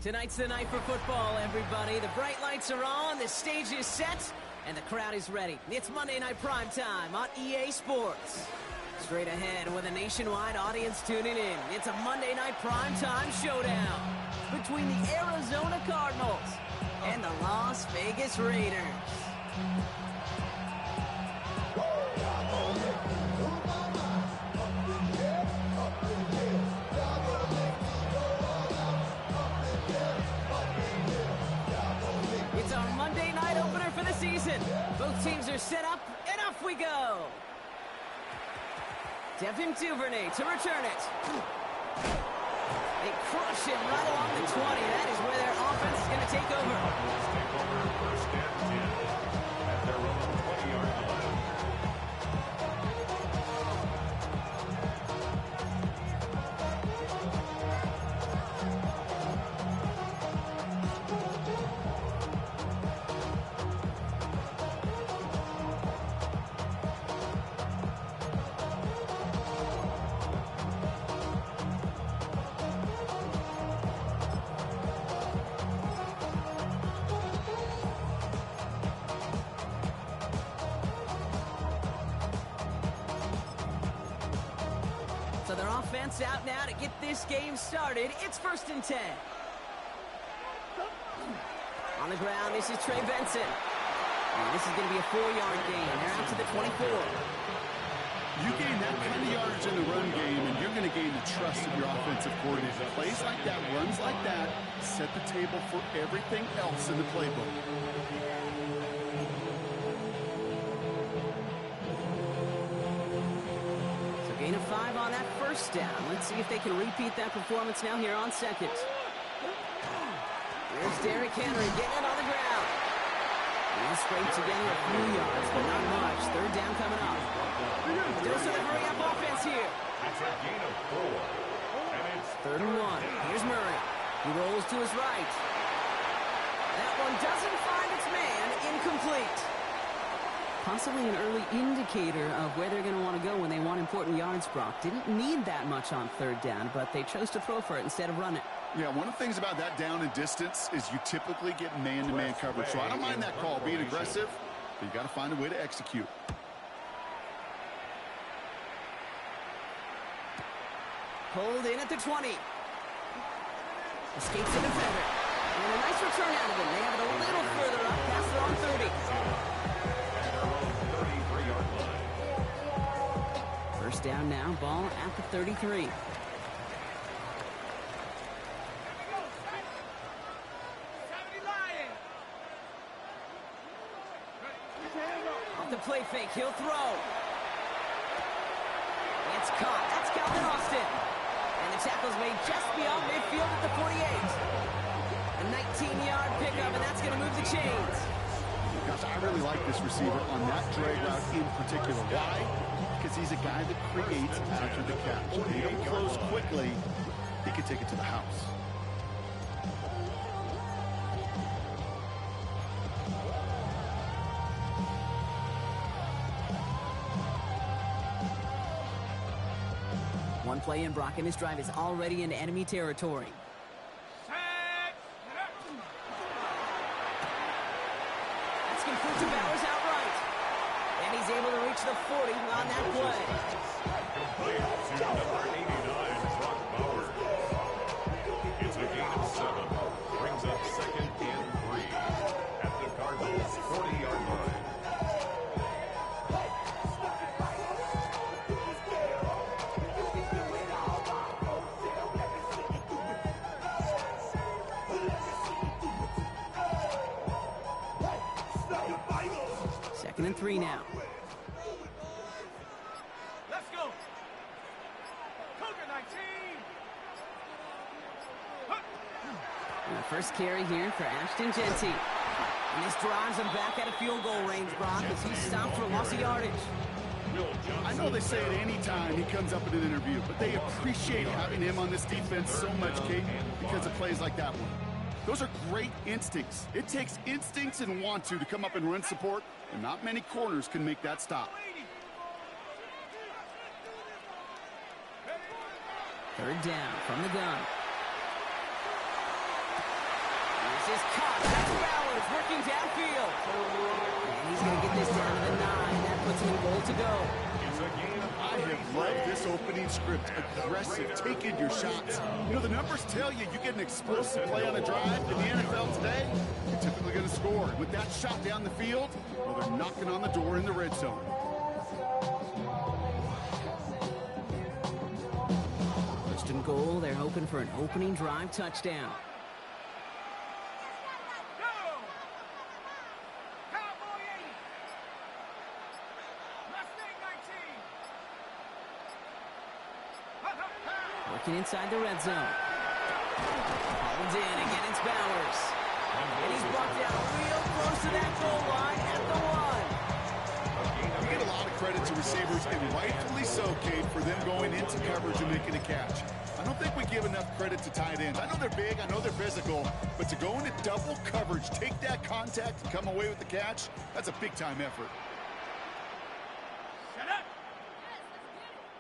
Tonight's the night for football, everybody. The bright lights are on, the stage is set, and the crowd is ready. It's Monday Night Primetime on EA Sports. Straight ahead with a nationwide audience tuning in, it's a Monday Night Primetime showdown between the Arizona Cardinals and the Las Vegas Raiders. It's our Monday night opener for the season. Both teams are set up, and off we go. Devin Duvernay to return it. They crush it right along the 20. That is where their offense is going to take over. First and 10 at their own 20-yard line. So their offense out now to get this game started. It's 1st and 10. On the ground, this is Trey Benson. And this is going to be a 4-yard gain. They're out to the 24. You gain that kind of yardage in the run game, and you're going to gain the trust of your offensive coordinator. Plays like that, runs like that, set the table for everything else in the playbook. Gain of 5 on that first down. Let's see if they can repeat that performance now here on second. There's Derrick Henry getting it on the ground. He'll scrape together a few yards, but not much. 3rd down coming up. Still sort of hurry up offense here. It's a gain of 4. And it's 3rd and 1. Here's Murray. He rolls to his right. That one doesn't find its man. Incomplete. Possibly an early indicator of where they're going to want to go when they want important yards, Brock. Didn't need that much on 3rd down, but they chose to throw for it instead of run it. Yeah, one of the things about that down and distance is you typically get man-to-man coverage. So I don't mind that call, being aggressive, but you got to find a way to execute. Pulled in at the 20. Escapes the defender. And a nice return out of him. They have it a little further up past their own 30. First down now, ball at the 33. Off the play fake, he'll throw. It's caught. That's Calvin Austin. And the tackle's made just beyond midfield at the 48. A 19-yard pickup, and that's going to move the chains. Gosh, I really like this receiver on that drag route in particular. Why? Because he's a guy that creates after the catch. If he don't close quickly, he can take it to the house. One play in, Brock, and this drive is already into enemy territory. That's complete to Bowers outright. And he's able to reach the 40 on that play. complete to number 89, Brock Bowers. It's a gain of 7. Brings up 2nd and 3 at the Cardinals' 40-yard line. Second and 3 now. Let's go. Cougar 19. And the first carry here for Ashton Jeanty. And this drives him back out of field goal range, Brock, as he's stopped for loss of yardage. I know they say it any time he comes up in an interview, but they appreciate having him on this defense so much, Kate, because of plays like that one. Those are great instincts. It takes instincts and want to come up and run support, and not many corners can make that stop. 3rd down from the gun. is caught. That's Bowers working downfield. And he's going to get this down to the 9. That puts him in goal to go. It's a gain of I have loved this opening script. Aggressive, taking your shots. You know, the numbers tell you you get an explosive play on a drive in the NFL today, you're typically going to score. With that shot down the field, well, they're knocking on the door in the red zone. First and goal, they're hoping for an opening drive touchdown. Go! Cowboy 80. Mustang 19. Working inside the red zone. Hauled in, again it's Bowers. And he's brought down real close to that goal line at the 1. You get a lot of credit to receivers, and rightfully so, Kate, for them going into coverage and making a catch. I don't think we give enough credit to tight ends. I know they're big, I know they're physical, but to go into double coverage, take that contact, and come away with the catch, that's a big-time effort. Shut up!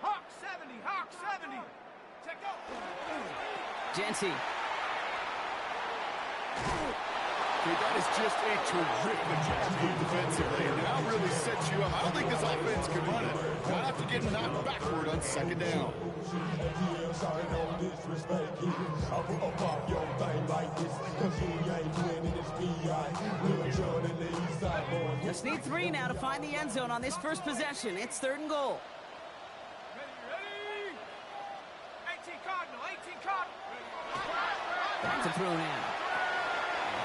Hawk 70, Hawk 70. Check out. Jency. Okay, that is just a terrific move defensively, and that really sets you up. I don't think this offense can run it. Not after getting knocked backward on second down. Just need 3 now to find the end zone on this first possession. It's 3rd and goal. Ready? 18 Cardinal, 18 Cardinal. Back to throw now.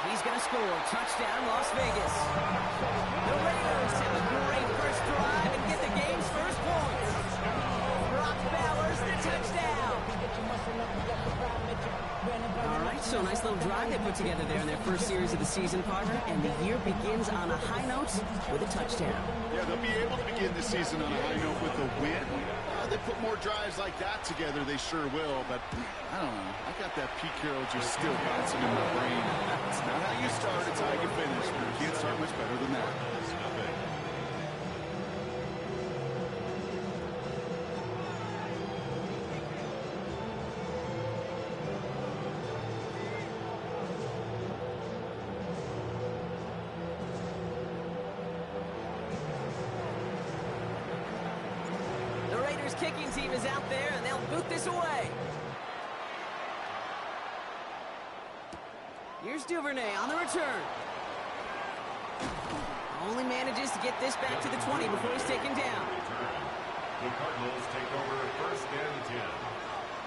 He's going to score. Touchdown, Las Vegas. The Raiders have a great first drive and get the game's first points. Brock Bowers, the touchdown. All right, so nice little drive they put together there in their first series of the season, partner, and the year begins on a high note with a touchdown. Yeah, they'll be able to begin the season on a high note with a win. They put more drives like that together, they sure will, but I don't know. I got that Pete Carroll just still bouncing in my brain. It's not how you start, it's how you finish. You can't start much better than that. Kicking team is out there, and they'll boot this away. Here's Duvernay on the return. Only manages to get this back to the 20 before he's taken down. The Cardinals take over 1st and 10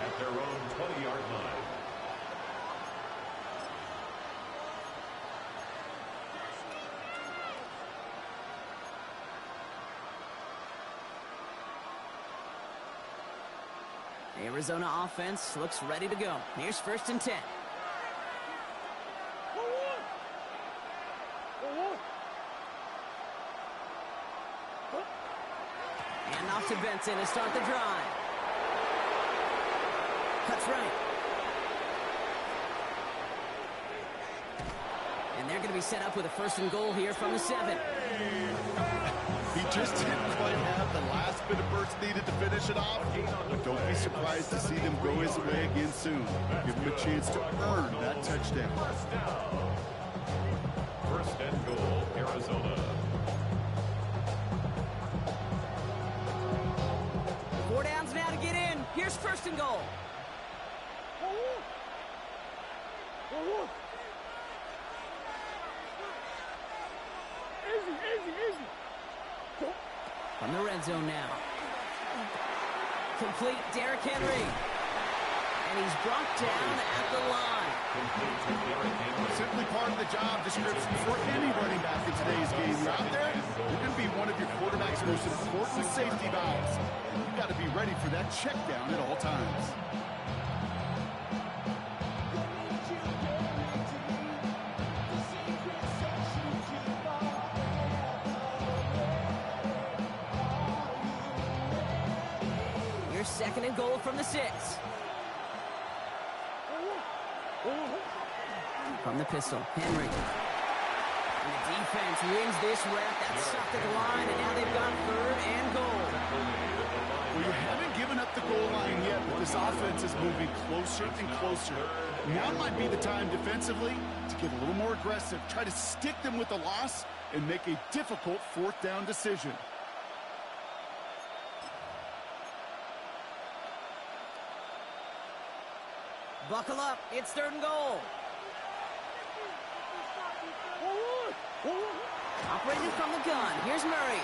at their own 20-yard line. Arizona offense looks ready to go. Here's 1st and 10. And off to Benson to start the drive. Cuts right. And they're going to be set up with a 1st and goal here from the 7. He just didn't quite have the last bit of burst needed to finish it off. But don't be surprised to see them go his way again soon. Give him a chance to earn that touchdown. 1st and goal, Arizona. 4 downs now to get in. Here's 1st and goal. Easy. From the red zone now. Complete, Derrick Henry. And he's brought down at the line. Simply part of the job description for any running back in today's game. You're out there, you're going to be one of your quarterback's most important safety valves. And you've got to be ready for that check down at all times. Here's 2nd and goal from the 6. From the pistol, Henry. And the defense wins this rep. That's stopped at the line, and now they've got 3rd and goal. Well, you haven't given up the goal line yet, but this offense is moving closer and closer. Now might be the time defensively to get a little more aggressive, try to stick them with the loss, and make a difficult fourth down decision. Buckle up, it's 3rd and goal. Operating from the gun, here's Murray.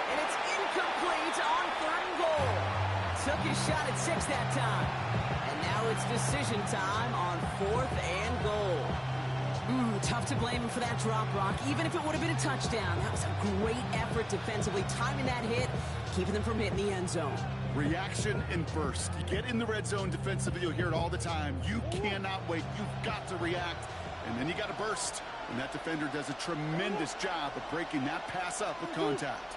And it's incomplete on 3rd and goal. Took his shot at 6 that time. And now it's decision time on 4th and goal. Tough to blame him for that drop, Brock. Even if it would have been a touchdown, that was a great effort defensively, timing that hit, keeping them from hitting the end zone. Reaction and burst. You get in the red zone defensively, you'll hear it all the time. You cannot wait. You've got to react. And then you got to burst. And that defender does a tremendous job of breaking that pass up with contact.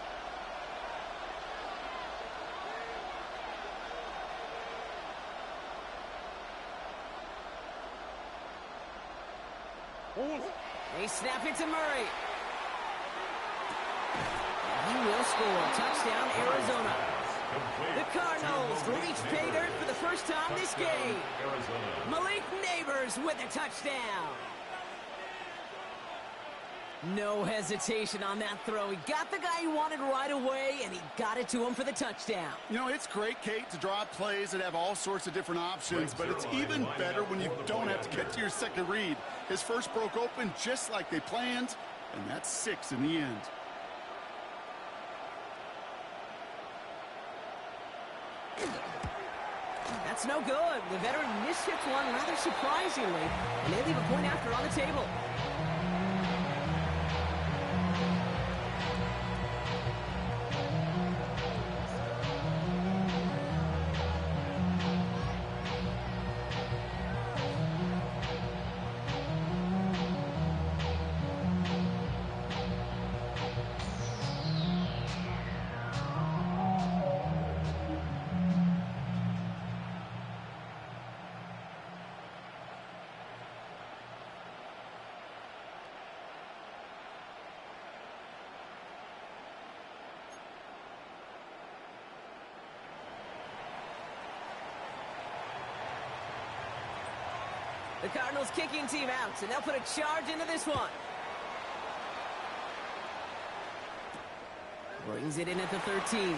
They snap it to Murray. He will score. Touchdown, Arizona. The Cardinals reach pay dirt for the first time this game. Malik Neighbors with a touchdown. No hesitation on that throw. He got the guy he wanted right away, and he got it to him for the touchdown. You know, it's great, Kate, to draw up plays that have all sorts of different options, but it's even better when you don't have to get to your second read. His first broke open just like they planned, and that's 6 in the end. That's no good. The veteran miships one rather surprisingly, and they leave a point after on the table. The Cardinals kicking team out, and they'll put a charge into this one. Brings it in at the 13. And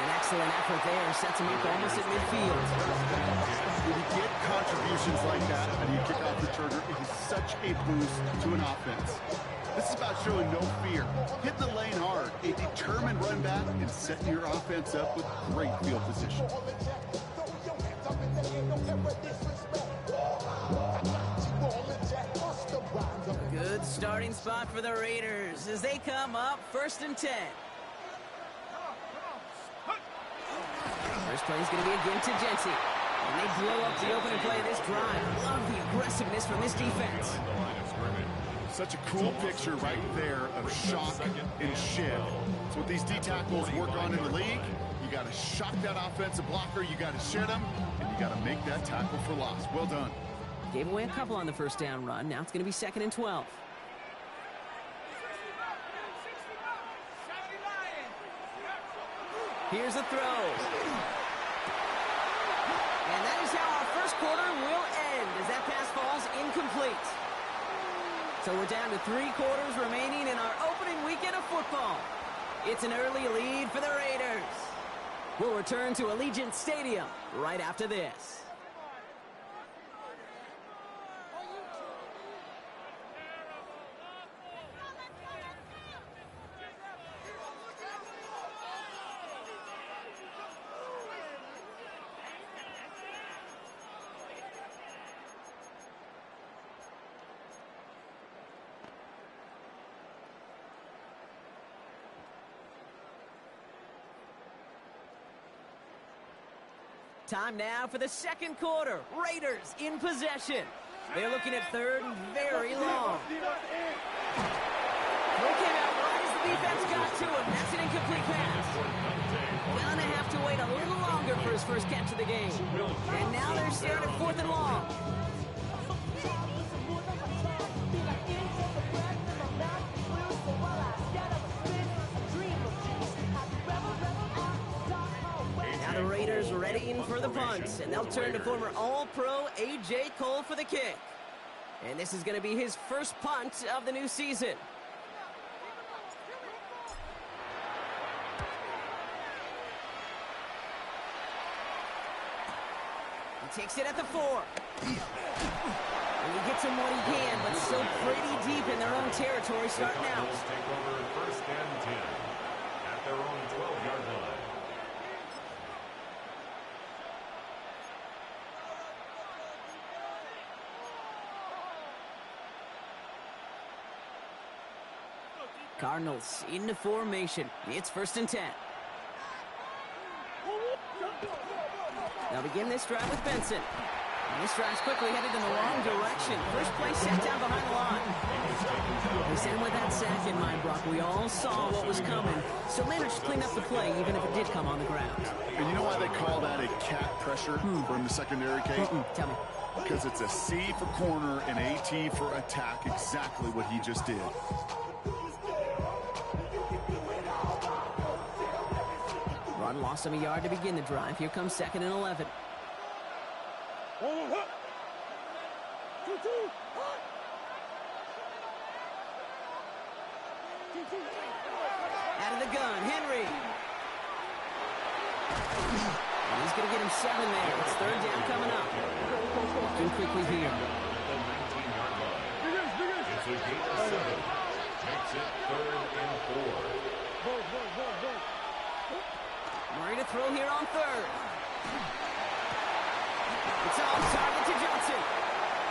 an excellent effort there. Sets him up almost at midfield. When you get contributions like that and you kick off returner, it is such a boost to an offense. This is about showing no fear. Hit the lane hard, a determined run back, and setting your offense up with great field position. Good starting spot for the Raiders as they come up 1st and 10. First play is going to be again to Jency. And they blow up the opening play of this drive. Love the aggressiveness from this defense. Such a cool picture right there of shock and shed. It's what these D-tackles work on in the league. You got to shock that offensive blocker, you got to shed him, and you got to make that tackle for loss. Well done. Gave away a couple on the first down run. Now it's going to be 2nd and 12. Here's a throw. And that is how our first quarter will end as that pass falls incomplete. So we're down to 3 quarters remaining in our opening weekend of football. It's an early lead for the Raiders. We'll return to Allegiant Stadium right after this. Time now for the second quarter. Raiders in possession. They're looking at 3rd and very long. Throw came out right as the defense got to him. That's an incomplete pass. Gonna have to wait a little longer for his first catch of the game. And now they're staring at 4th and long. receivers readying for the punt, and they'll turn to former All-Pro A.J. Cole for the kick. And this is going to be his first punt of the new season. He takes it at the 4. And he gets him what he can, but still pretty deep in their own territory starting out. Take over first and 10 at their own 12-yard line. Cardinals into formation. It's first and 10. They'll begin this drive with Benson. And this drive's quickly headed in the wrong direction. First play set down behind the line. They sent with that sack in mind, Brock. We all saw what was coming. So managed to clean up the play, even if it did come on the ground. And you know why they call that a cat pressure from the secondary, Kate? Tell me. Because it's a C for corner and a T for attack, exactly what he just did. Run lost him a yard to begin the drive. Here comes second and 11. Out of the gun, Henry. And he's going to get him 7 there. It's third down coming up. Looking quickly here. It's a gain of 7. Makes it third and 4. Murray to throw here on third. It's on target to Johnson.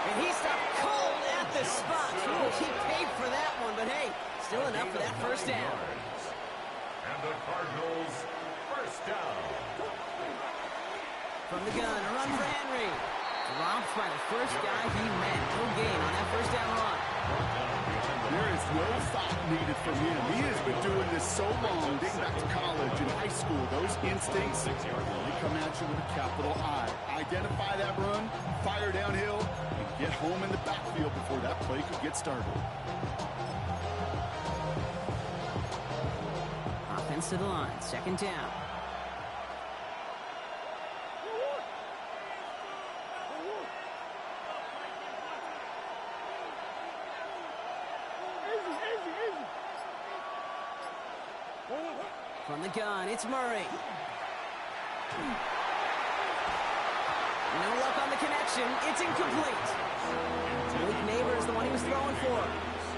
And he stopped cold at the spot. Ooh, he paid for that one, but hey, still enough for that first down. And the Cardinals first down. From the gun, a run for Henry. Dropped by the first guy he met. No gain on that first down run. There is no thought needed from him. He has been doing this so long, dating back to college and high school. Those instincts, they come at you with a capital I. Identify that run, fire downhill, and get home in the backfield before that play could get started. Offense to the line, second down. From the gun, it's Murray. No luck on the connection. It's incomplete. Malik Neighbor is the one he was throwing for.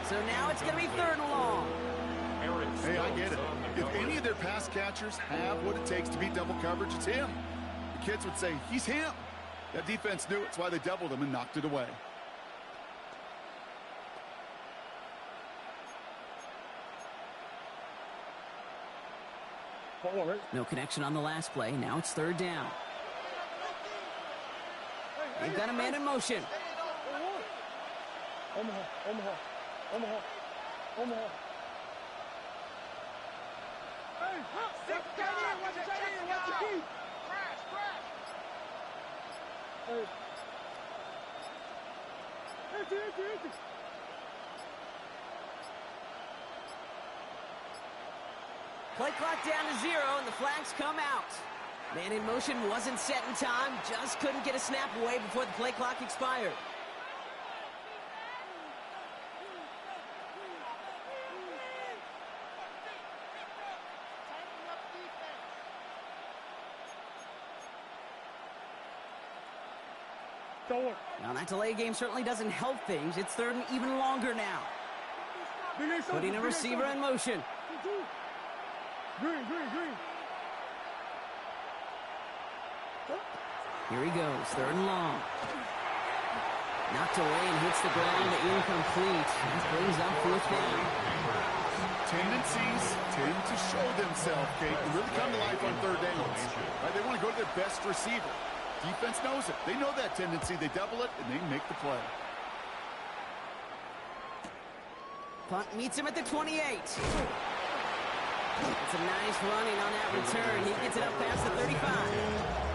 So now it's going to be third and long. Hey, I get it. If any of their pass catchers have what it takes to beat double coverage, it's him. The kids would say, he's him. That defense knew it. It's why they doubled him and knocked it away. No connection on the last play. Now it's third down. They've got a man in motion. Omaha. Hey, stick down. Watch the key. Crash. Hey. Empty. Play clock down to 0, and the flags come out. Man in motion wasn't set in time. Just couldn't get a snap away before the play clock expired. Now, that delay game certainly doesn't help things. It's third and even longer now. Putting a receiver in motion. Green. Here he goes, third and long. Knocked away and hits the ground, incomplete. That brings up fourth down. Tendencies tend to show themselves, Kate, and really come to life on third downs. Right? They want to go to their best receiver. Defense knows it. They know that tendency. They double it, and they make the play. Punt meets him at the 28. It's a nice running on that return. He gets it up past the 35.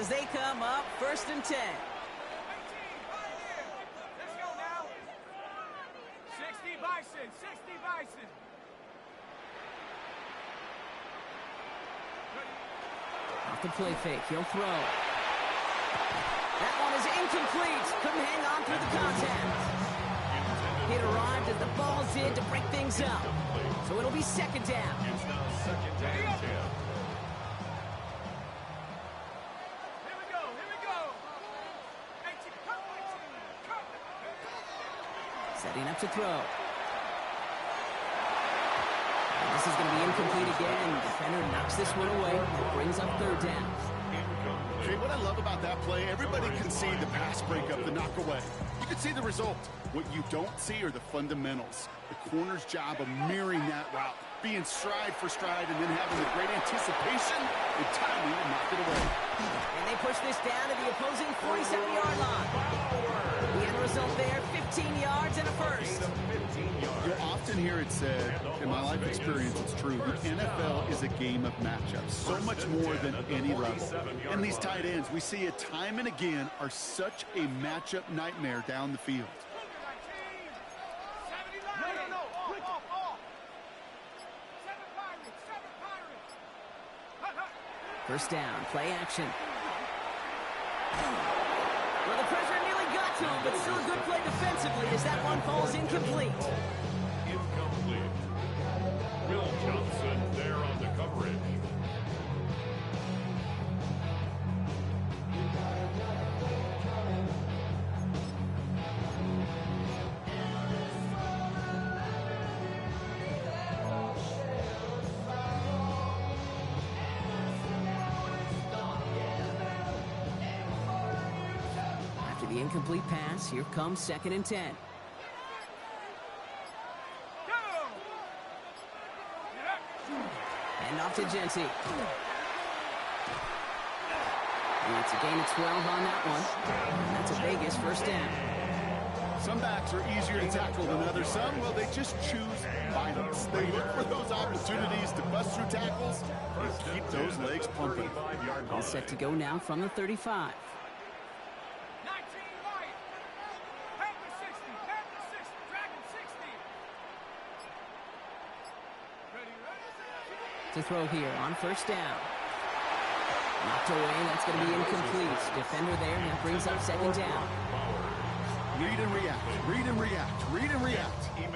as they come up 1st and 10. 18, right here. Let's go now. 60 Bison, 60 Bison. Off the play fake, he'll throw. That one is incomplete. Couldn't hang on through the contact. It arrived as the ball did to break things up. So it'll be 2nd down. It's now 2nd and 10. Here we go, here we go. 18, cut, 18, cut. Setting up to throw. And this is going to be incomplete again. Defender knocks this one away. It brings up 3rd down. Okay, what I love about that play, everybody can see the pass breakup, the knock away. You can see the result. What you don't see are the fundamentals. The corner's job of mirroring that route, being stride for stride, and then having the great anticipation and timing to knock it away. And they push this down to the opposing 47-yard line. The end result there, 15 yards and a first. You'll often hear it said, in my life experience, it's true, the NFL is a game of matchups, so much more than any level. And these tight ends, we see it time and again, are such a matchup nightmare down the field. No. Off. 7 Pirates. Hut. 1st down, play action. Well, the pressure nearly got to him, but still a good play defensively as that one falls incomplete. Incomplete. Will Johnson there on the coverage. After the incomplete pass, here comes 2nd and 10. And off to Genty. And it's a gain of 12 on that one. And that's a Vegas 1st down. Some backs are easier to tackle than others. Some, well, they just choose violence. They look for those opportunities to bust through tackles and keep those legs pumping. All set to go now from the 35. 19 right. Panther 60, Dragon 60. Ready. To throw here on 1st down. Knocked away, that's going to be incomplete. Defender there, that brings up 2nd down. Read and react.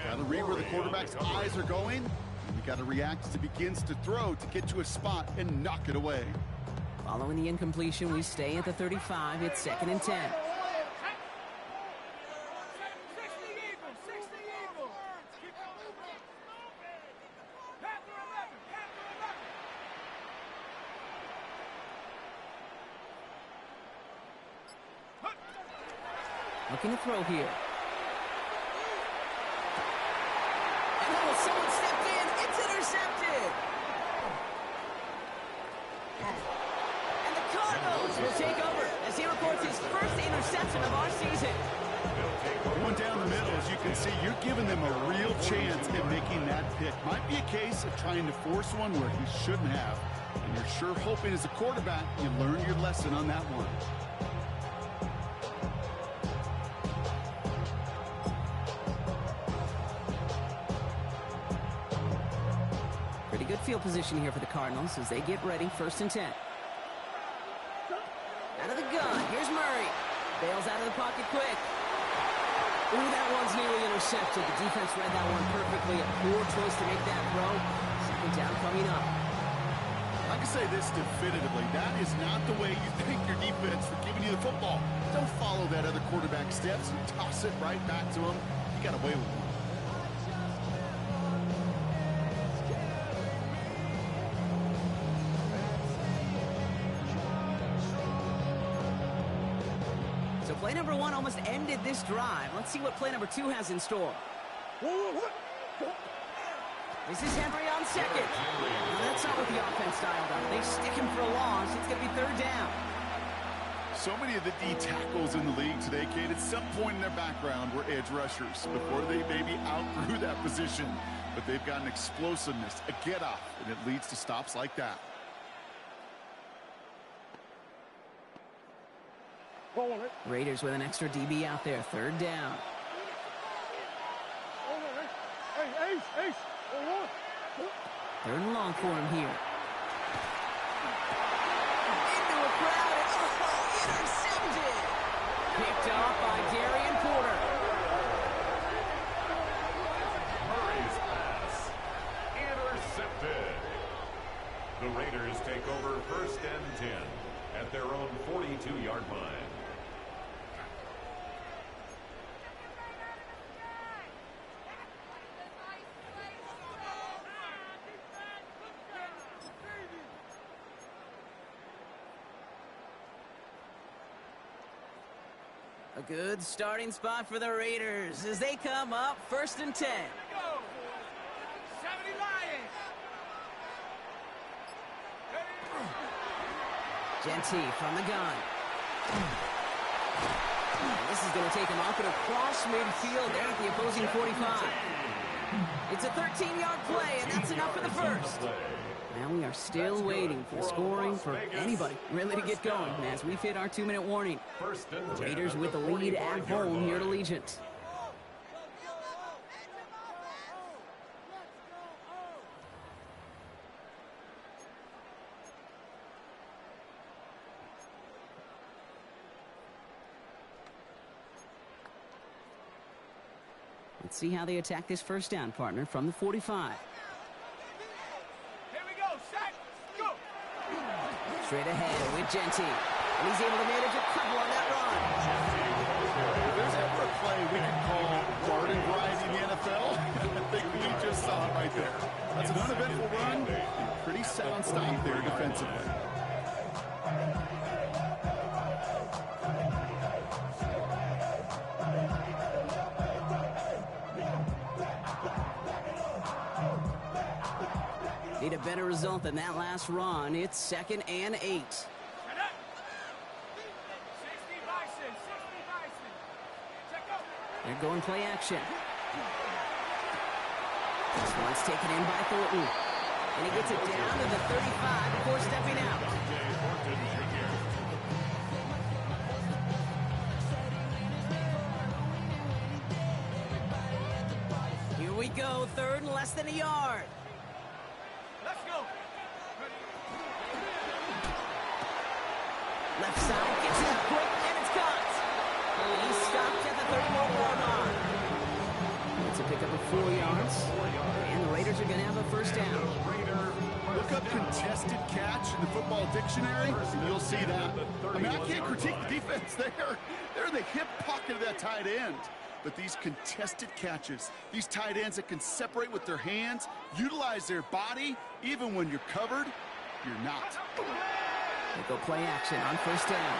Got to read where the quarterback's eyes are going. And you got to react as he begins to throw to get to a spot and knock it away. Following the incompletion, we stay at the 35. It's 2nd and 10. 60 Eagles, 60 Eagles. Keep going. Panther 11. Looking to throw here. And oh, someone stepped in. It's intercepted. And the Cardinals will take over as he records his 1st interception of our season. Going down the middle, as you can see, you're giving them a real chance at making that pick. Might be a case of trying to force one where he shouldn't have. And you're sure hoping as a quarterback you learn your lesson on that one. Pretty good field position here for the Cardinals as they get ready 1st and 10. Out of the gun, here's Murray. Bails out of the pocket quick. Ooh, that one's nearly intercepted. The defense read that one perfectly. A poor choice to make that throw. 2nd down coming up. I can say this definitively. That is not the way you thank your defense for giving you the football. Don't follow that other quarterback steps and toss it right back to him. You got away with one. So play number 1 almost ended this drive. Let's see what play number 2 has in store. This is Henry on 2nd. Now that's not what the offense dialed up. They stick him for a loss. It's going to be 3rd down. So many of the D tackles in the league today, Kate, at some point in their background were edge rushers before they maybe outgrew that position. But they've got an explosiveness, a get-off, and it leads to stops like that. Raiders with an extra DB out there. Third down. Third and long for him here. Into a crowd. It's intercepted. Picked off by Darian Porter. Murray's pass. Intercepted. The Raiders take over 1st and 10 at their own 42-yard line. A good starting spot for the Raiders as they come up 1st and 10. Go! 70 Lions! Genty from the gun. And this is going to take him up and across midfield there at the opposing 45. It's a 13-yard play, and that's enough for the first. Now we are still waiting for scoring for anybody really to get going as we've hit our 2-minute warning. Raiders with the lead at home here at Allegiant. Let's see how they attack this first down, partner, from the 45. Here we go, set, go! Straight ahead with Genty. And he's able to manage a couple on that run. If there's ever a play we can call garden variety in the NFL, I think we just saw it right there. That's an uneventful run and pretty sound stop there defensively. Need a better result than that last run. It's 2nd and 8. 60 Bison, 60 Bison. Check up. They're going play action. This one's taken in by Thornton. And he gets it down to the 35 before stepping out. Here we go, 3rd and less than a yard. Let's go. Left side gets it quick, and it's caught. He's stopped at the 31-yard line. It's a pickup of 4 yards, and the Raiders are going to have a first down. Look up contested catch in the football dictionary, and you'll see that. I mean, I can't critique the defense there. They're in the hip pocket of that tight end. But these contested catches, these tight ends that can separate with their hands, utilize their body, even when you're covered, you're not. They go play action on first down.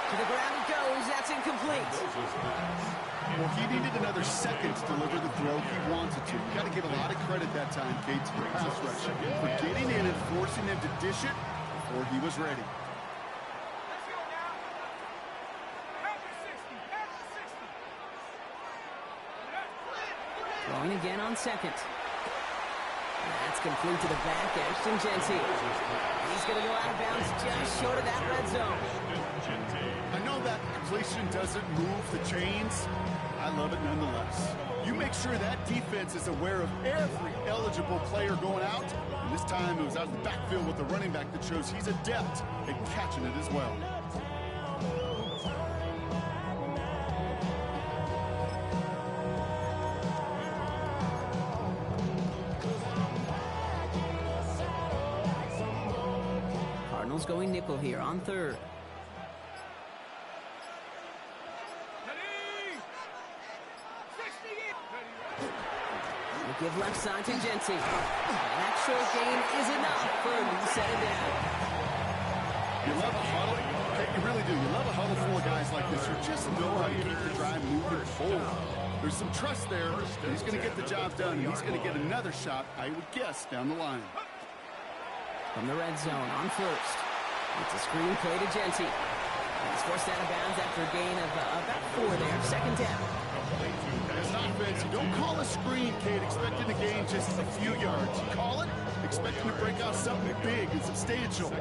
To the ground it goes. That's incomplete. Well, he needed another second to deliver the throw he wanted to. You got to give a lot of credit that time, Kate, to the pass rush for getting in and forcing him to dish it before he was ready. Let's go now. Half the 60, half the 60. Throwing again on 2nd. That's complete to the back, Ashton Genty. He's going to go out of bounds just short of that red zone. I know that completion doesn't move the chains. I love it nonetheless. You make sure that defense is aware of every eligible player going out. And this time it was out of the backfield with the running back that shows he's adept at catching it as well. Cardinals going nickel here on 3rd. Give left side to Genty. That short gain is enough for him to set it down. You love a huddle. You really do. You love a huddle full of guys like this who just know how to keep the drive moving forward. There's some trust there. He's going to get the job done, and he's going to get another shot, I would guess, down the line. From the red zone on first. It's a screen play to Genty. He's forced out of bounds after a gain of about 4 there. 2nd down. It's not defense, you don't call a screen, Kate, expecting to gain just a few yards. You call it expecting to break out something big and substantial.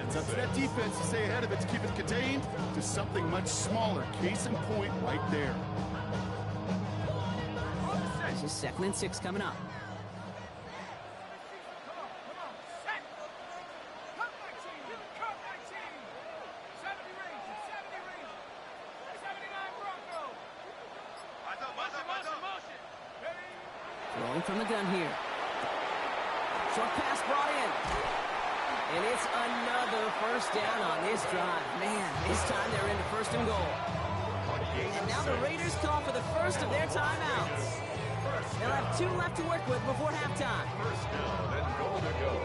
It's up to that defense to stay ahead of it, to keep it contained to something much smaller. Case in point right there. This is 2nd and 6 coming up. Throwing from the gun here. Short pass brought in. And it's another first down on this drive. Man, this time they're into 1st and goal. And now the Raiders call for the first of their timeouts. They'll have 2 left to work with before halftime. First down and goal to go.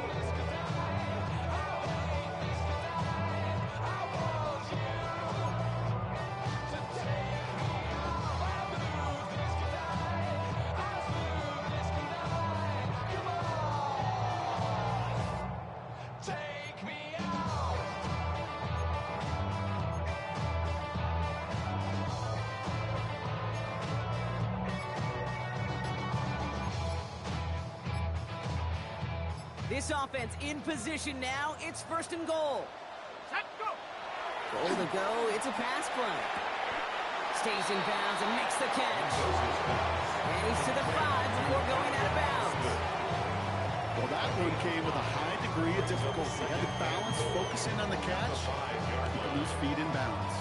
This offense in position now. It's 1st and goal. Set, go. Goal to go. It's a pass play. Stays in bounds and makes the catch. And he's to the 5 before going out of bounds. Well, that one came with a high degree of difficulty. He had to balance, focusing on the catch, keeping his feet in bounds.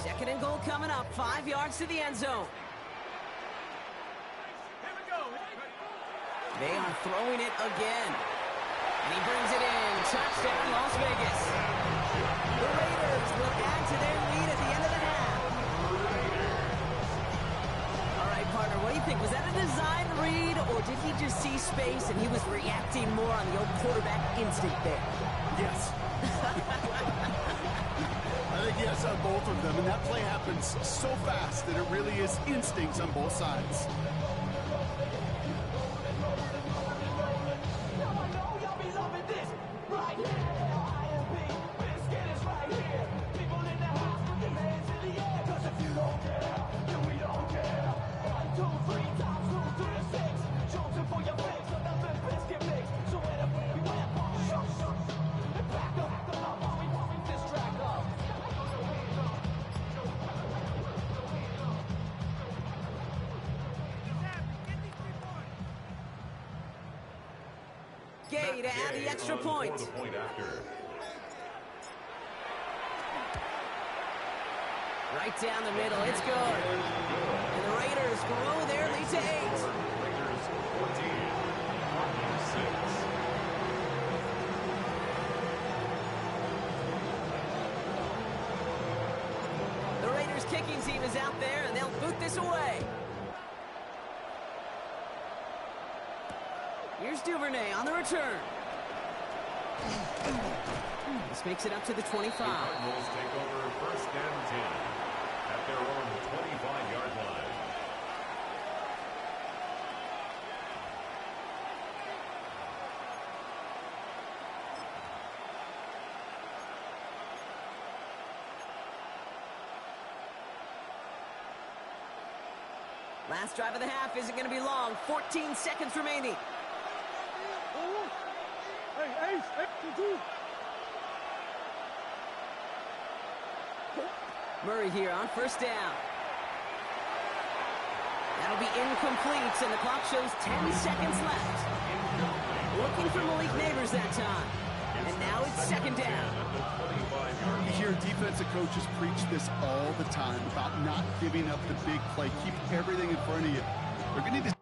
Second and goal coming up. 5 yards to the end zone. Here we go. They are throwing it again. And he brings it in. Touchdown, Las Vegas. The Raiders will add to their lead at the end of the half. All right, partner, what do you think? Was that a design read, or did he just see space and he was reacting more on the old quarterback instinct there? Yes. I think yes on both of them, and that play happens so fast that it really is instincts on both sides. Gay to add the extra point. The point after. Right down the middle, it's good. And the Raiders grow their lead to 8. Raiders 14, Cardinals 6. The Raiders kicking team is out there, and they'll boot this away. Here's Duvernay on the return. This makes it up to the 25. The Cardinals take over 1st and 10 at their own 25-yard line. Last drive of the half isn't going to be long. 14 seconds remaining. Murray here on 1st down. That'll be incomplete, and the clock shows 10 seconds left. Looking for Malik Neighbors that time. And now it's 2nd down. You hear defensive coaches preach this all the time about not giving up the big play. Keep everything in front of you. They're going to need to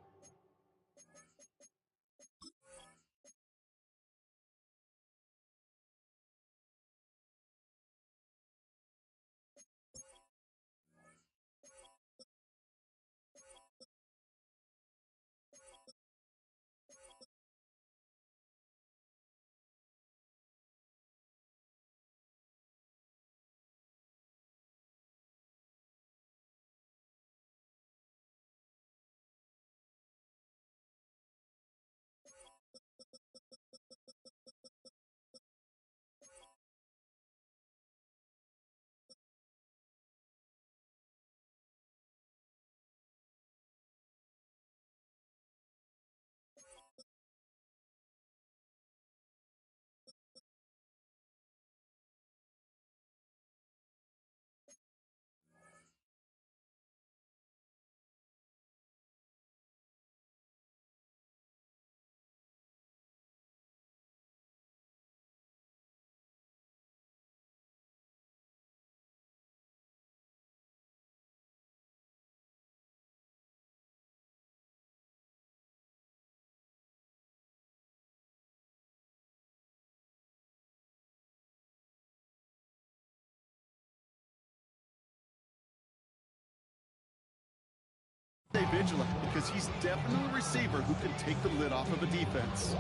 vigilant because he's definitely a receiver who can take the lid off of a defense.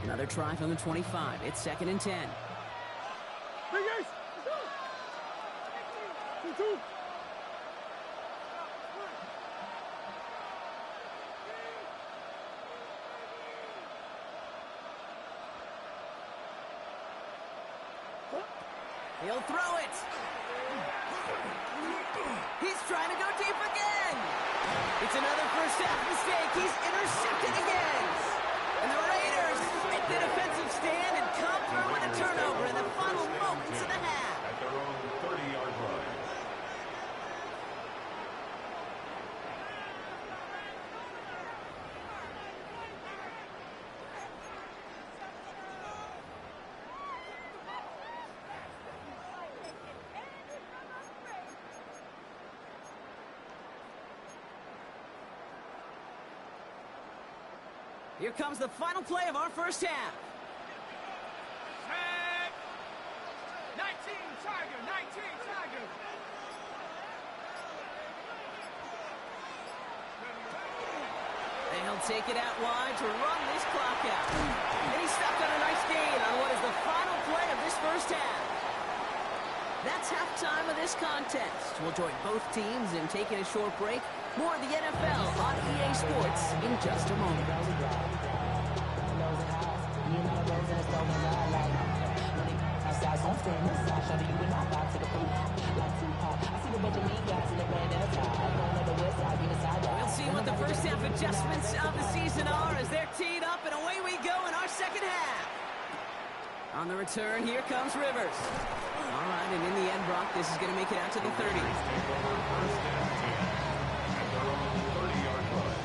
Another try from the 25. It's 2nd and 10. He'll throw it. He's trying to go deep again. It's another first half mistake. He's intercepted again. And the Raiders make the defensive stand and come through with a turnover in the final moments of the half. At their own 30-yard line. Here comes the final play of our first half. Set. 19 Tiger, 19 Tiger. They'll take it out wide to run this clock out. And he's stuck on a nice gain on what is the final play of this first half. That's halftime of this contest. We'll join both teams in taking a short break. More of the NFL on EA Sports in just a moment. We'll see what the first half adjustments of the season are as they're teed up, and away we go in our second half. On the return, here comes Rivers. All right, and in the end, Brock, this is going to make it out to the 30. Take over 1st and 10 at their own 30-yard line.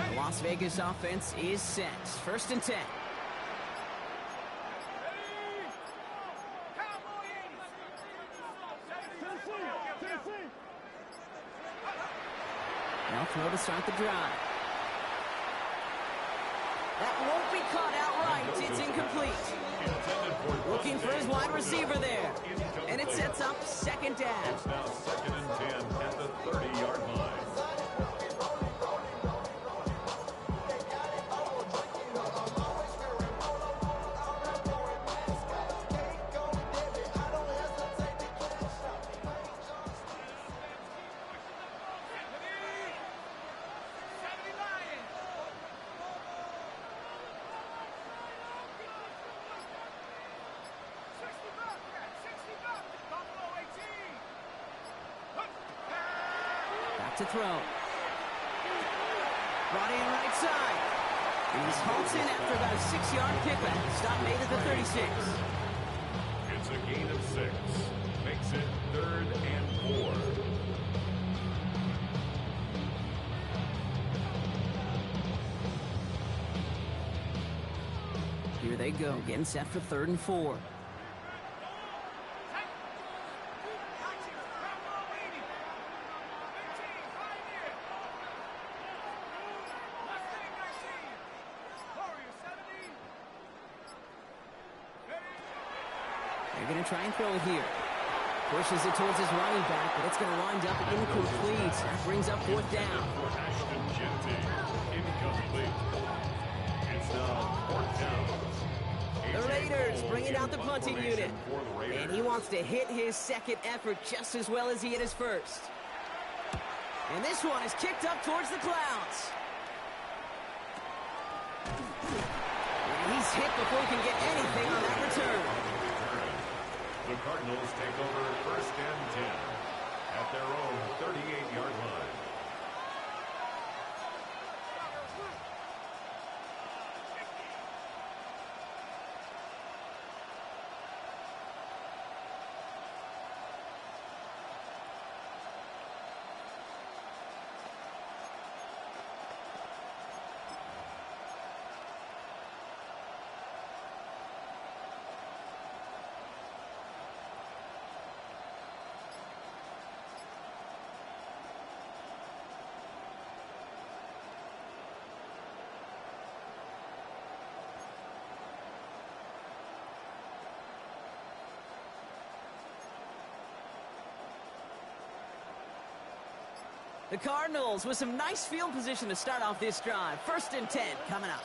The Las Vegas offense is set. 1st and 10. Now throw to start the drive. That won't be caught outright. It's incomplete. Looking for his wide receiver there. And it sets up 2nd down. It's now 2nd and 10 at the 30-yard line. To throw. Brought in right side. And he's halts in after about a 6-yard pickup. Stop made at the 36. It's a gain of 6. Makes it 3rd and 4. Here they go, getting set for 3rd and 4. They're going to try and throw it here. Pushes it towards his running back, but it's going to wind up incomplete. That brings up 4th down. For Ashton Jeanty, incomplete. It's now 4th down. The Raiders bringing out the punting unit. For the Raiders. And he wants to hit his second effort just as well as he hit his first. And this one is kicked up towards the clouds. And he's hit before he can get anything on that return. The Cardinals take over 1st and 10 at their own 38-yard line. The Cardinals with some nice field position to start off this drive. 1st and 10 coming up.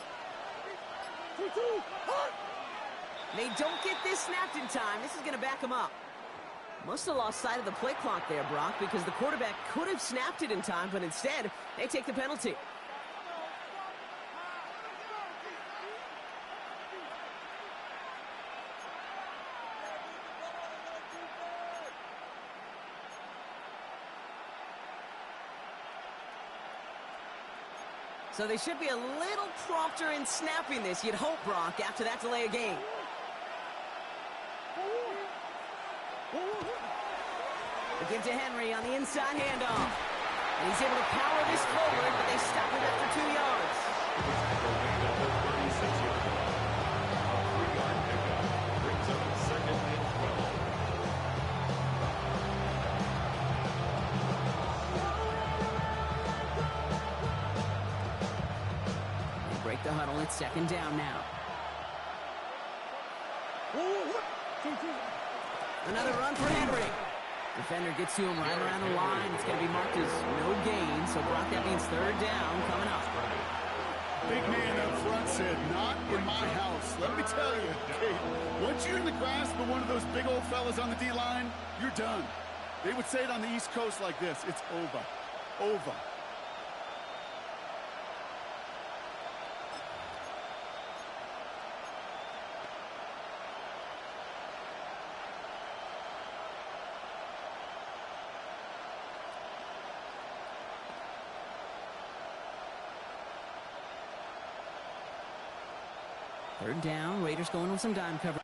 They don't get this snapped in time. This is going to back them up. Must have lost sight of the play clock there, Brock, because the quarterback could have snapped it in time, but instead, they take the penalty. So they should be a little prompter in snapping this, you'd hope, Brock, after that delay of game. They give to Henry on the inside handoff. And he's able to power this forward, but they stop him after 2 yards. A 3-yard pickup brings up 2nd and 12. They break the huddle. It's 2nd down now. Another run for Henry. Defender gets to him right around the line. It's going to be marked as no gain. So, Brock, that means 3rd down coming up. Big man up front said, not in my house. Let me tell you, Kate, once you're in the grasp of one of those big old fellas on the D-line, you're done. They would say it on the East Coast like this. It's over. Over. Third down. Raiders going on some dime cover.